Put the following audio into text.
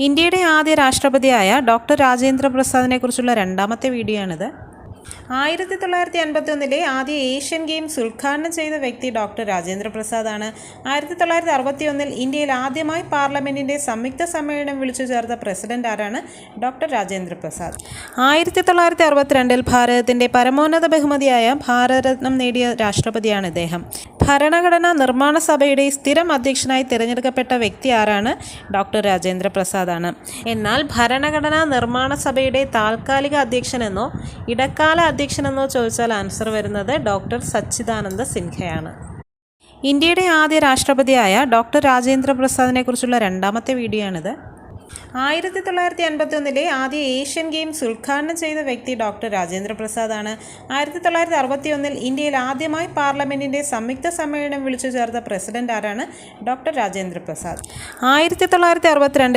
ഇന്ത്യയുടെ ആദ്യ രാഷ്ട്രപതിയായ ഡോക്ടർ രാജേന്ദ്ര പ്രസാദിനെക്കുറിച്ചുള്ള രണ്ടാമത്തെ വീഡിയോ ആണിത്. 1951 ആദ്യ ഏഷ്യൻ ഗെയിംസ് ഉദ്ഘാടനം ചെയ്ത വ്യക്തി ഡോക്ടർ രാജേന്ദ്ര പ്രസാദാണ്. 1961 ഇന്ത്യയിൽ ആദ്യമായി പാർലമെൻറ്റിൻ്റെ സംയുക്ത സമ്മേളനം വിളിച്ചു ചേർത്ത പ്രസിഡന്റ് ആരാണ്? ഡോക്ടർ രാജേന്ദ്ര പ്രസാദ്. 1962 ഭാരതത്തിൻ്റെ പരമോന്നത ബഹുമതിയായ ഭാരതരത്നം നേടിയ രാഷ്ട്രപതിയാണ് ഇദ്ദേഹം. ഭരണഘടനാ നിർമ്മാണ സഭയുടെ സ്ഥിരം അധ്യക്ഷനായി തിരഞ്ഞെടുക്കപ്പെട്ട വ്യക്തി ആരാണ്? ഡോക്ടർ രാജേന്ദ്ര പ്രസാദാണ്. എന്നാൽ ഭരണഘടനാ നിർമ്മാണ സഭയുടെ താൽക്കാലിക അധ്യക്ഷനെന്നോ ഇടക്കാല അധ്യക്ഷനെന്നോ ചോദിച്ചാൽ ആൻസർ വരുന്നത് ഡോക്ടർ സച്ചിദാനന്ദ സിൻഹയാണ്. ഇന്ത്യയുടെ ആദ്യ രാഷ്ട്രപതിയായ ഡോക്ടർ രാജേന്ദ്ര പ്രസാദിനെക്കുറിച്ചുള്ള രണ്ടാമത്തെ വീഡിയോ ആണിത്. 1951 ആദ്യ ഏഷ്യൻ ഗെയിംസ് ഉദ്ഘാടനം ചെയ്ത വ്യക്തി ഡോക്ടർ രാജേന്ദ്ര പ്രസാദാണ്. 1961 ഇന്ത്യയിൽ ആദ്യമായി പാർലമെൻറ്റിൻ്റെ സംയുക്ത സമ്മേളനം വിളിച്ചു ചേർത്ത പ്രസിഡന്റ് ആരാണ്? ഡോക്ടർ രാജേന്ദ്ര പ്രസാദ്. 1962